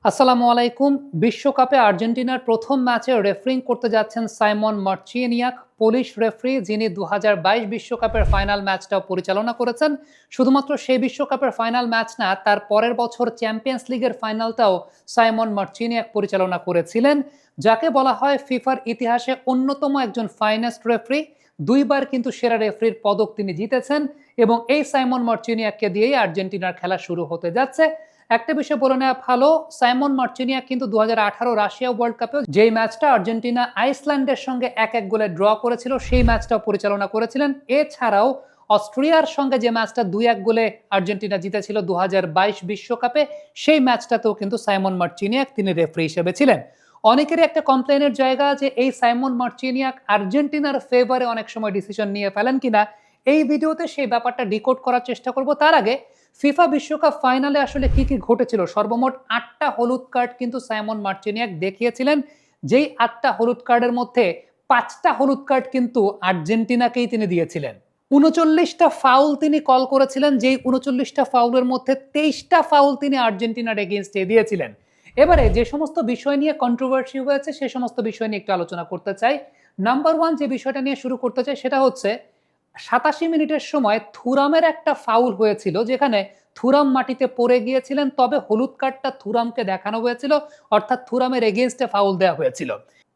আসসালামু আলাইকুম। বিশ্বকাপে আর্জেন্টিনার প্রথম ম্যাচে রেফারিং করতে যাচ্ছেন সাইমন মার্চিনিয়াক, পোলিশ রেফারি যিনি ২০২২ বিশ্বকাপের ফাইনাল ম্যাচটাও পরিচালনা করেছেন। শুধুমাত্র সেই বিশ্বকাপের ফাইনাল ম্যাচ না, তার পরের বছর চ্যাম্পিয়ন্স লিগের ফাইনালটাও সাইমন মার্চিনিয়াক পরিচালনা করেছিলেন, যাকে বলা হয় ফিফার ইতিহাসে অন্যতম একজন ফাইনেস্ট রেফারি। দুইবার কিন্তু সেরা রেফারির পদক তিনি জিতেছেন এবং এই সাইমন মার্চিনিয়াককে দিয়েই আর্জেন্টিনার খেলা শুরু হতে যাচ্ছে। একটা বিষয় বলে নেওয়া ভালো, সাইমন মার্চিনিয়াক কিন্তু ২০১৮ রাশিয়া ওয়ার্ল্ড কাপে যেই ম্যাচটা আর্জেন্টিনা আইসল্যান্ডের সঙ্গে ১-১ গোলে ড্র করেছিল সেই ম্যাচটাও পরিচালনা করেছিলেন। এছাড়াও অস্ট্রিয়ার সঙ্গে যে ম্যাচটা ২-১ গোলে আর্জেন্টিনা জিতেছিল ২০২২ বিশ্বকাপে, সেই ম্যাচটাতেও কিন্তু সাইমন মার্চিনিয়াক তিনি রেফারি হিসেবে ছিলেন। অনেকেরই একটা কমপ্লেনের জায়গা যে এই সাইমন মার্চিনিয়াক আর্জেন্টিনার ফেভারে অনেক সময় ডিসিশন নিয়ে ফেলেন কিনা। এই ভিডিওতে সেই ব্যাপারটা ডিকোড করার চেষ্টা করব। তার আগে ফিফা বিশ্বকাপ ফাইনালে আসলে কি কি ঘটেছিল, সর্বমোট ৮টা হলুদ কার্ড কিন্তু সাইমন মার্চিনিয়াক দেখিয়েছিলেন। যেই ৮টা হলুদ কার্ডের মধ্যে ৫টা হলুদ কার্ড কিন্তু আর্জেন্টিনাকেই তিনি দিয়েছিলেন। ৩৯টা ফাউল তিনি কল করেছিলেন, যেই ৩৯টা ফাউলের মধ্যে ২৩টা ফাউল তিনি আর্জেন্টিনার এগেইনস্টে দিয়েছিলেন। এবারে যে সমস্ত বিষয় নিয়ে কন্ট্রোভার্সি হয়েছে সে সমস্ত বিষয় নিয়ে একটু আলোচনা করতে চাই। নাম্বার ১ যে বিষয়টা নিয়ে শুরু করতে চাই সেটা হচ্ছে ৮৭ মিনিটের সময় থুরামের একটা ফাউল হয়েছিল, যেখানে থুরাম মাটিতে পড়ে গিয়েছিলেন, তবে হলুদ কার্ডটা থুরামকে দেখানো হয়েছিল, অর্থাৎ থুরামের এগেইনস্টে ফাউল দেওয়া হয়েছিল।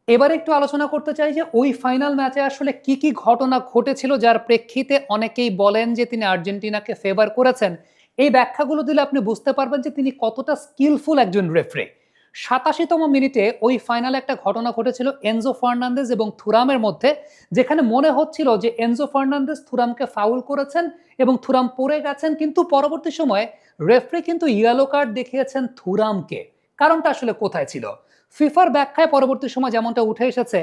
এবার একটু আলোচনা করতে চাই যে ওই ফাইনাল ম্যাচে আসলে কি কি ঘটনা ঘটেছিল যার প্রেক্ষিতে অনেকেই বলেন যে তিনি আর্জেন্টিনাকে ফেভার করেছেন। এই ব্যাখ্যাগুলো দিলে আপনি বুঝতে পারবেন যে তিনি কতটা স্কিলফুল একজন রেফারি। ৮৭তম মিনিটে ওই ফাইনালে একটা ঘটনা ঘটেছিল এনজো ফার্নান্দেজ এবং থুরামের মধ্যে, যেখানে মনে হচ্ছিল যে এনজো ফার্নান্দেজ থুরামকে ফাউল করেছেন এবং থুরাম পড়ে গেছেন, কিন্তু পরবর্তী সময়ে রেফারি কিন্তু ইয়েলো কার্ড দেখিয়েছেন থুরামকে। কারণটা আসলে কোথায় ছিল? ফিফার ব্যাখ্যায় পরবর্তী সময় যেমনটা উঠে এসেছে,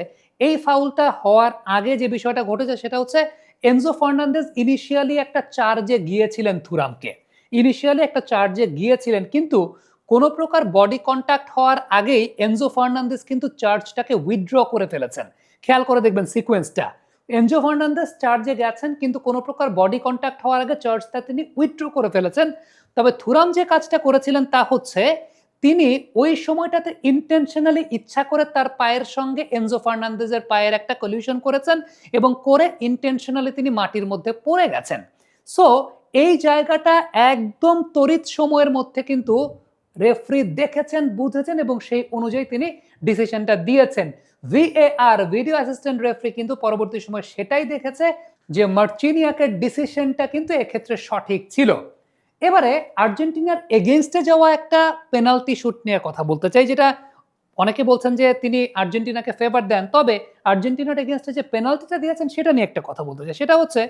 এই ফাউলটা হওয়ার আগে যে বিষয়টা ঘটেছে সেটা হচ্ছে এনজো ফার্নান্দেজ ইনিশিয়ালি একটা চার্জে গিয়েছিলেন থুরামকে, কিন্তু কোনো প্রকার বডি কন্ট্যাক্ট হওয়ার আগেই এনজো ফার্নান্দেজ কিন্তু চার্জটাকে উইথড্র করে ফেলেছেন। খেয়াল করে দেখবেন সিকোয়েন্সটা। এনজো ফার্নান্দেজ চার্জে গেছেন, কিন্তু কোনো প্রকার বডি কন্ট্যাক্ট হওয়ার আগে চার্জটা তিনি উইথড্র করে ফেলেছেন। তবে থুরাম যে কাজটা করেছিলেন তা হচ্ছে তিনি ওই সময়টাতে ইন্টেনশনালি ইচ্ছা করে তার পায়ের সঙ্গে এনজো ফার্নান্দেজের পায়ের একটা কলিউশন করেছেন এবং করে ইন্টেনশনালি তিনি মাটির মধ্যে পড়ে গেছেন। সো এই জায়গাটা একদম তড়িৎ সময়ের মধ্যে কিন্তু রেফারি দেখেছেন, বুঝেছেন এবং সেই অনুযায়ী তিনি ডিসিশনটা দিয়েছেন। ভিএআর, ভিডিও অ্যাসিস্ট্যান্ট রেফারি, কিন্তু পরবর্তী সময় সেটাই দেখেছে যে মার্চিনিয়াকের ডিসিশনটা কিন্তু এক্ষেত্রে সঠিক ছিল। এবারে আর্জেন্টিনার এগেইনস্টে যাওয়া একটা পেনাল্টি শুট নিয়ে কথা বলতে চাই, যেটা অনেকে বলছেন যে তিনি আর্জেন্টিনাকে ফেভার দেন, তবে আর্জেন্টিনার এগেইনস্টে যে পেনাল্টিটা দিয়েছেন সেটা নিয়ে একটা কথা বলতে চাই। সেটা হচ্ছে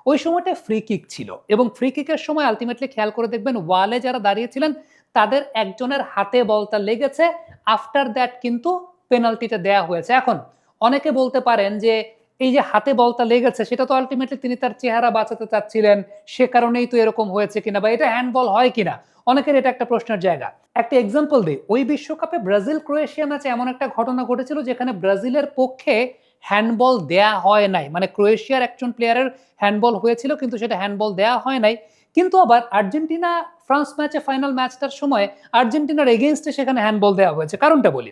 ওই সময়টা ফ্রি কিক ছিল এবং ফ্রি কিকের সময় আলটিমেটলি খেয়াল করে দেখবেন ওয়ালে যারা দাঁড়িয়েছিলেন তাদের একজনের হাতে বলটা লেগেছে। আফটার দ্যাট কিন্তু পেনাল্টিটা দেয়া হয়েছে। এখন অনেকে বলতে পারেন যে এই যে হাতে বলটা লেগেছে সেটা তো আলটিমেটলি তিনি তার চেহারা বাঁচাতে চাচ্ছিলেন, সে কারণেই তো এরকম হয়েছে কিনা, বা এটা হ্যান্ডবল হয় কিনা, অনেকের এটা একটা প্রশ্নের জায়গা। একটা এক্সাম্পল দিই, ওই বিশ্বকাপে ব্রাজিল ক্রোয়েশিয়া ম্যাচে এমন একটা ঘটনা ঘটেছিল যেখানে ব্রাজিলের পক্ষে হ্যান্ডবল দেয়া হয় নাই, মানে ক্রোয়েশিয়ার একজন প্লেয়ারের হ্যান্ডবল হয়েছিল কিন্তু সেটা হ্যান্ডবল দেয়া হয় নাই। কিন্তু আবার আর্জেন্টিনা ফ্রান্স ম্যাচে ফাইনাল ম্যাচটার সময় আর্জেন্টিনার এগেইনস্টে সেখানে হ্যান্ডবল দেওয়া হয়েছে। কারণটা বলি,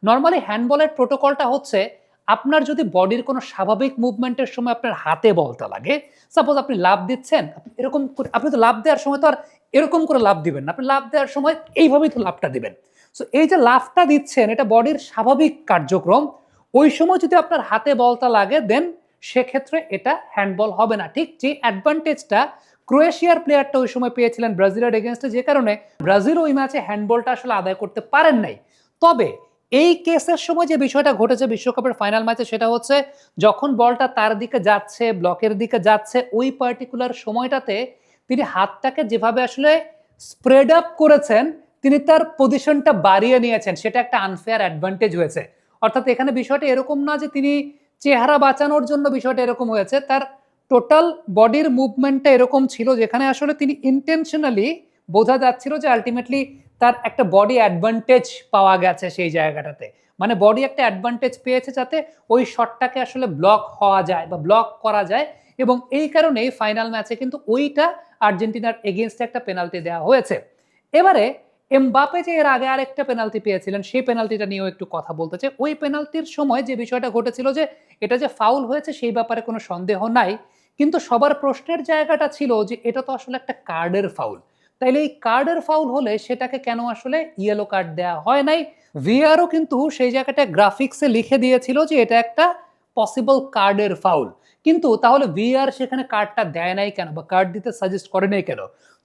নর্মালি হ্যান্ডবলের প্রোটোকলটা হচ্ছে আপনার যদি বডির কোনো স্বাভাবিক মুভমেন্টের সময় আপনার হাতে বলটা লাগে, সাপোজ আপনি লাফ দিচ্ছেন, এরকম আপনি তো লাফ দেওয়ার সময় তো আর এরকম করে লাফ দিবেন না, আপনি লাফ দেওয়ার সময় এইভাবেই তো লাফটা দিবেন। সো এই যে লাফটা দিচ্ছেন এটা বডির স্বাভাবিক কার্যক্রম, ওই সময় যদি আপনার হাতে বলটা লাগে দেন সেক্ষেত্রে এটা হ্যান্ডবল হবে না। ঠিক যে অ্যাডভান্টেজটা ক্রোয়েশিয়ার প্লেয়ারটা ওই সময় পেয়েছিলেন ব্রাজিলের এগেনস্টে, যে কারণে ব্রাজিল ওই ম্যাচে হ্যান্ডবলটা আসলে আদায় করতে পারেন নাই। তবে এই কেসের সময় যে বিষয়টা ঘটেছে বিশ্বকাপের ফাইনাল ম্যাচে সেটা হচ্ছে যখন বলটা তার দিকে যাচ্ছে, ব্লকের দিকে যাচ্ছে, ওই পার্টিকুলার সময়টাতে তিনি হাতটাকে যেভাবে আসলে স্প্রেড আপ করেছেন, তিনি তার পজিশনটা বাড়িয়ে নিয়েছেন, সেটা একটা আনফেয়ার অ্যাডভান্টেজ হয়েছে। অর্থাৎ এখানে বিষয়টা এরকম না যে তিনি চেহারা বাঁচানোর জন্য বিষয়টা এরকম হয়েছে, তার টোটাল বডির মুভমেন্টটা এরকম ছিল যেখানে আসলে তিনি ইন্টেনশনালি, বোঝা যাচ্ছিল যে আলটিমেটলি তার একটা বডি অ্যাডভান্টেজ পাওয়া গেছে সেই জায়গাটাতে, মানে বডি একটা অ্যাডভান্টেজ পেয়েছে যাতে ওই শটটাকে আসলে ব্লক হওয়া যায় বা ব্লক করা যায়, এবং এই কারণেই ফাইনাল ম্যাচে কিন্তু ওইটা আর্জেন্টিনার এগেইনস্টে একটা পেনাল্টি দেওয়া হয়েছে। এবারে এমবাপে যে এর আগে আরেকটা পেনাল্টি পেয়েছিলেন সেই পেনাল্টিটা নিয়েও একটু কথা বলতে চাই। ওই পেনাল্টির সময় যে বিষয়টা ঘটেছিল যে এটা যে ফাউল হয়েছে সেই ব্যাপারে কোনো সন্দেহ নাই। কিন্তু সবার প্রশ্নের জায়গাটা ছিল যে এটা তো আসলে একটা কার্ডের ফাউল। তাইলে এই কার্ডের ফাউল হলে সেটাকে কেন আসলে ইয়েলো কার্ড দেয়া হয় নাই? ভিআরও কিন্তু সেই জায়গাটায় গ্রাফিক্সে লিখে দিয়েছিল যে এটা একটা পসিবল কার্ডের ফাউল। কিন্তু তাহলে ভিআর সেখানে কার্ডটা দেয় নাই কেন বা কার্ড দিতে সাজেস্ট করে নাই কেন?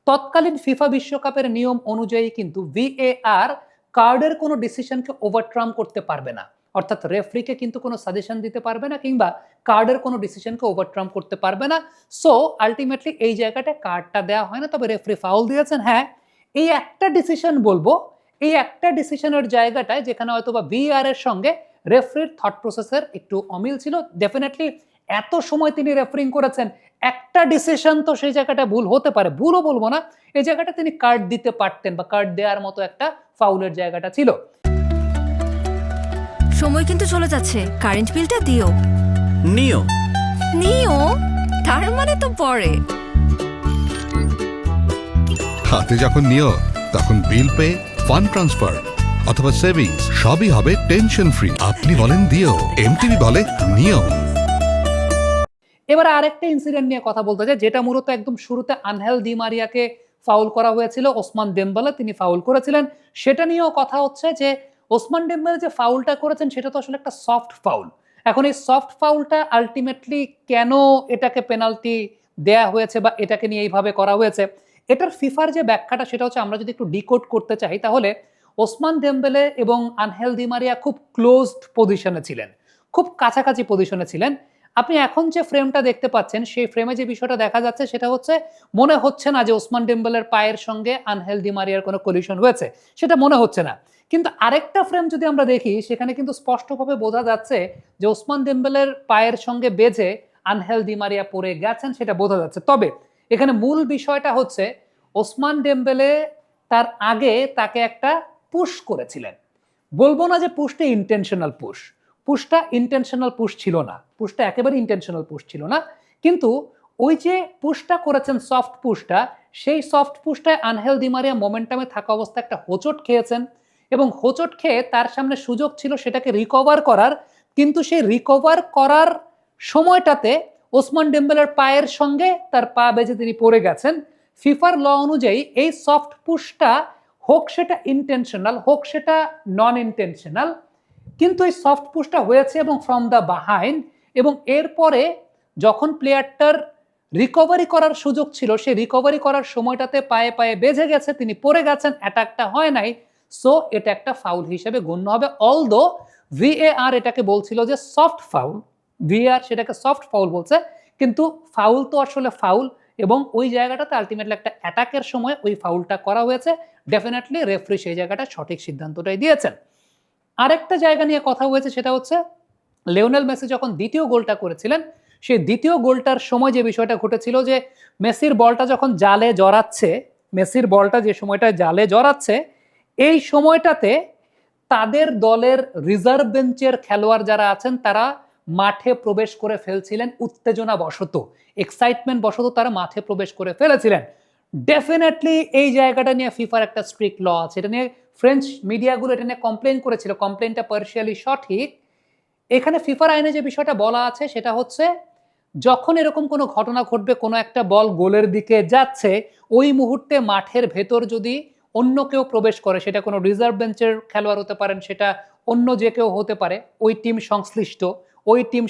তৎকালীন ফিফা বিশ্বকাপের নিয়ম অনুযায়ী কিন্তু ভিএআর কার্ডের কোনো ডিসিশনকে ওভারটার্ম করতে পারবে না, অর্থাৎ রেফারিকে কিন্তু কোনো সাজেশন দিতে পারবে না কিংবা কার্ডের কোনো ডিসিশনকে ওভারটার্ম করতে পারবে না। সো আলটিমেটলি এই জায়গাটা কার্ডটা দেওয়া হয় না, তবে রেফারি ফাউল দিয়েছেন। হ্যাঁ, এই একটা ডিসিশন বলবো, এই একটা ডিসিশনের জায়গাটায় যেখানে হয়তো বা ভিআর এর সঙ্গে রেফারির থট প্রসেসের একটু অমিল ছিল। ডেফিনেটলি এত সময় তিনি রেফারিং করেছেন, একটা ডিসিশন তো সেই জায়গাটা ভুল হতে পারে, ভুলও বলবো না, এই জায়গাটা তিনি কার্ড দিতে পারতেন বা কার্ড দেওয়ার মতো একটা ফাউলের জায়গাটা ছিল। সময় কিন্তু চলে যাচ্ছে, কারেন্ট বিলটা দিও। নিও নিও তার মানে তো পরে। হাতে যখন নিও তখন বিল পে, ফান্ড ট্রান্সফার অথবা সেভিংস সবই হবে টেনশন ফ্রি। আপনি বলেন দিও, এমটিভি বলে নিও। এবার আরেকটা ইনসিডেন্ট নিয়ে কথা বলতে চাই, যেটা মূলত একদম শুরুতে আনহেল দি মারিয়াকে ফাউল করা হয়েছিল, ওসমান ডেম্বেলে তিনি ফাউল করেছিলেন। সেটা নিয়েও কথা হচ্ছে যে ওসমান ডেম্বেলে যে ফাউলটা করেছেন সেটা তো আসলে একটা সফট ফাউল। এখন এই সফট ফাউলটা আলটিমেটলি কেন এটাকে পেনাল্টি দেয়া হয়েছে বা এটাকে নিয়ে এইভাবে করা হয়েছে, এটার ফিফার যে ব্যাখ্যাটা সেটা হচ্ছে আমরা যদি একটু ডিকোড করতে চাই তাহলে ওসমান ডেম্বেলে এবং আনহেল দি মারিয়া খুব ক্লোজড পজিশনে ছিলেন, খুব কাছাকাছি পজিশনে ছিলেন। আপনি এখন যে ফ্রেমটা দেখতে পাচ্ছেন সেই ফ্রেমে যে বিষয়টা দেখা যাচ্ছে সেটা হচ্ছে মনে হচ্ছে না যে ওসমান ডেম্বেলের পায়ের সঙ্গে আনহেল দি মারিয়ার কোনো কলিশন হয়েছে, সেটা মনে হচ্ছে না। কিন্তু আরেকটা ফ্রেম যদি আমরা দেখি সেখানে কিন্তু স্পষ্টভাবে বোঝা যাচ্ছে যে ওসমান ডেম্বেলের পায়ের সঙ্গে বেজে আনহেল দি মারিয়া পড়ে গেছেন, সেটা বোঝা যাচ্ছে। তবে এখানে মূল বিষয়টা হচ্ছে ওসমান ডেম্বেলে তার আগে তাকে একটা পুশ করেছিলেন। বলবো না যে পুশটা ইন্টেনশনাল পুশ, পুশটা ইন্টেনশনাল পুশ ছিল না, পুশটা একেবারে ইন্টেনশনাল পুশ ছিল না। কিন্তু ওই যে পুশটা করেছেন সফট পুশটা, সেই সফট পুশটায় আনহেল দি মারিয়া মোমেন্টামে থাকা অবস্থায় একটা হোঁচট খেয়েছেন এবং হোঁচট খেয়ে তার সামনে সুযোগ ছিল সেটাকে রিকভার করার, কিন্তু সেই রিকভার করার সময়টাতে ওসমান ডেম্বেলের পায়ের সঙ্গে তার পা বেজে তিনি পড়ে গেছেন। ফিফার ল অনুযায়ী এই সফট পুশটা হোক সেটা ইন্টেনশনাল হোক সেটা নন ইন্টেনশনাল, কিন্তু এই সফট পুশটা হয়েছে এবং ফ্রম দ্য বাহাইন্ড, এবং এরপরে যখন প্লেয়ারটার রিকভারি করার সুযোগ ছিল সেই রিকভারি করার সময়টাতে পায়ে পায়ে বেজে গেছে, তিনি পড়ে গেছেন, অ্যাটাকটা হয় নাই। সো এটা একটা ফাউল হিসেবে গণ্য হবে। অলদো ভিএআর এটাকে বলছিল যে সফট ফাউল, ভিএআর সেটাকে সফট ফাউল বলছে, কিন্তু ফাউল তো আসলে ফাউল এবং ওই জায়গাটাতে আলটিমেটলি একটা অ্যাটাকের সময় ওই ফাউলটা করা হয়েছে। ডেফিনেটলি রেফারি সেই জায়গাটা সঠিক সিদ্ধান্তটাই দিয়েছেন। আরেকটা জায়গা নিয়ে কথা হয়েছে সেটা হচ্ছে লিওনেল মেসি যখন দ্বিতীয় গোলটা করেছিলেন সেই দ্বিতীয় গোলটার সময় যে বিষয়টা ঘটেছিল যে মেসির বলটা যখন জালে জড়াচ্ছে, মেসির বলটা যে সময়টা জালে জড়াচ্ছে এই সময়টাতে তাদের দলের রিজার্ভ বেঞ্চের খেলোয়াড় যারা আছেন তারা মাঠে প্রবেশ করে ফেলছিলেন উত্তেজনা বশত, এক্সাইটমেন্ট বশত তারা মাঠে প্রবেশ করে ফেলেছিলেন। ডেফিনেটলি এই জায়গাটা নিয়ে ফিফার একটা স্ট্রিক্ট ল আছে, এটা নিয়ে ফ্রেঞ্চ মিডিয়াগুলো এটা নিয়ে কমপ্লেন করেছিল, কমপ্লেনটা পার্শিয়ালি সঠিক। এখানে ফিফার আইনে যে বিষয়টা বলা আছে সেটা হচ্ছে যখন এরকম কোনো ঘটনা ঘটবে, কোনো একটা বল গোলের দিকে যাচ্ছে, ওই মুহূর্তে মাঠের ভেতর যদি অন্য কেউ প্রবেশ করে, সেটা কোনো রিজার্ভ বেঞ্চের খেলোয়াড় হতে পারেন, সেটা অন্য যে কেউ হতে পারে, ওই টিম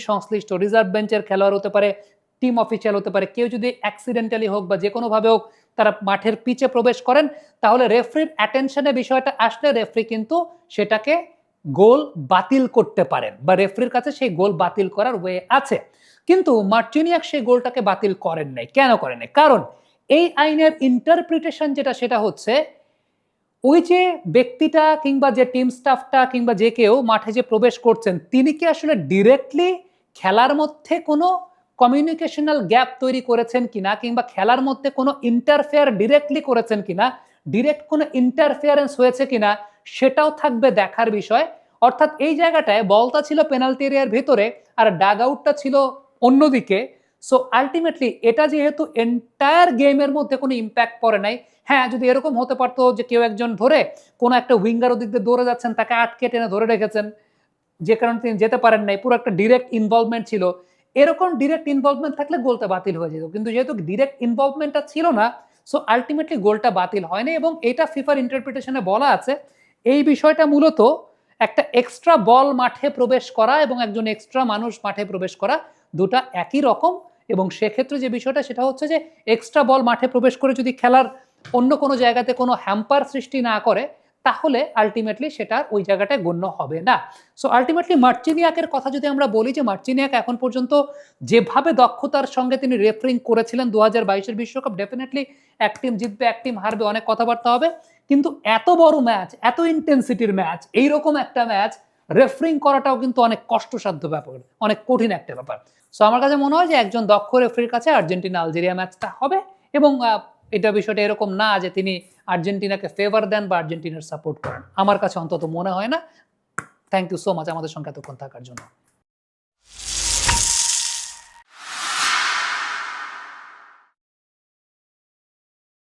সংশ্লিষ্ট রিজার্ভ বেঞ্চের খেলোয়াড় হতে পারে, টিম অফিসিয়াল হতে পারে, কেউ যদি অ্যাক্সিডেন্টালি হোক বা যে কোনোভাবে হোক তারা মাঠের পিচে প্রবেশ করেন, তাহলে রেফারির অ্যাটেনশনে বিষয়টা আসলে রেফারি কিন্তু সেটাকে গোল বাতিল করতে পারেন বা রেফারির কাছে সেই গোল বাতিল করার ওয়ে আছে। কিন্তু মার্চিনিয়াক সেই গোলটাকে বাতিল করেন নাই। কেন করেন নাই? কারণ এই আইনের ইন্টারপ্রিটেশন যেটা সেটা হচ্ছে ওই যে ব্যক্তিটা কিংবা যে টিম স্টাফটা কিংবা যে কেউ মাঠে যে প্রবেশ করছেন তিনি কি আসলে ডিরেক্টলি খেলার মধ্যে কোনো কমিউনিকেশনাল গ্যাপ তৈরি করেছেন কিনা কিংবা খেলার মধ্যে কোনো ইন্টারফেয়ার ডিরেক্টলি করেছেন কিনা, ডিরেক্ট কোনো ইন্টারফেয়ারেন্স হয়েছে কিনা সেটাও থাকবে দেখার বিষয়। অর্থাৎ এই জায়গাটায় বলটা ছিল পেনাল্টি এরিয়ার ভিতরে আর ডাগ আউটটা ছিল অন্যদিকে। সো আলটিমেটলি এটা যেহেতু এন্টায়ার গেমের মধ্যে কোনো ইম্প্যাক্ট পড়ে নাই, হ্যাঁ, যদি এরকম হতে পারতো যে কেউ একজন ধরে কোনো একটা উইঙ্গার ওদিক দিয়ে দৌড়ে যাচ্ছেন, তাকে আটকে টেনে ধরে রেখেছেন, যে কারণে তিনি যেতে পারেন নাই, পুরো একটা ডিরেক্ট ইনভলভমেন্ট ছিল। এরকম ডিরেক্ট ইনভলভমেন্ট থাকলে গোলটা বাতিল হয়ে যেত, কিন্তু যেহেতু ডিরেক্ট ইনভলভমেন্টটা ছিল না, সো আলটিমেটলি গোলটা বাতিল হয়নি। এবং এটা ফিফার ইন্টারপ্রিটেশনে বলা আছে এই বিষয়টা মূলত একটা এক্সট্রা বল মাঠে প্রবেশ করা এবং একজন এক্সট্রা মানুষ মাঠে প্রবেশ করা দুটা একই রকম। এবং সেক্ষেত্রে যে বিষয়টা সেটা হচ্ছে যে এক্সট্রা বল মাঠে প্রবেশ করে যদি খেলার অন্য কোনো জায়গাতে কোনো হ্যাম্পার সৃষ্টি না করে, তাহলে আলটিমেটলি সেটা ওই জায়গাটায় গণ্য হবে না। সো আলটিমেটলি মার্চিনিয়াকের কথা যদি আমরা বলি, যে মার্চিনিয়াক এখন পর্যন্ত যেভাবে দক্ষতার সঙ্গে তিনি রেফারিং করেছিলেন 2022-এর বিশ্বকাপ, ডেফিনেটলি এক টিম জিতবে এক টিম হারবে, অনেক কথাবার্তা হবে, কিন্তু এত বড় ম্যাচ, এত ইন্টেন্সিটির ম্যাচ, এইরকম একটা ম্যাচ রেফারিং করাটাও কিন্তু অনেক কষ্টসাধ্য ব্যাপার, অনেক কঠিন একটা ব্যাপার। সো আমার কাছে মনে হয় যে একজন দক্ষ রেফারির কাছে আর্জেন্টিনা আলজেরিয়া ম্যাচটা হবে। এবং এটা বিষয়টা এরকম না যে তিনি আর্জেন্টিনাকে ফেভার দেন বা আর্জেন্টিনার সাপোর্ট করেন, আমার কাছে অন্তত মনে হয় না। থ্যাংক ইউ সো মাচ আমাদের সঙ্গে এতক্ষণ থাকার জন্য।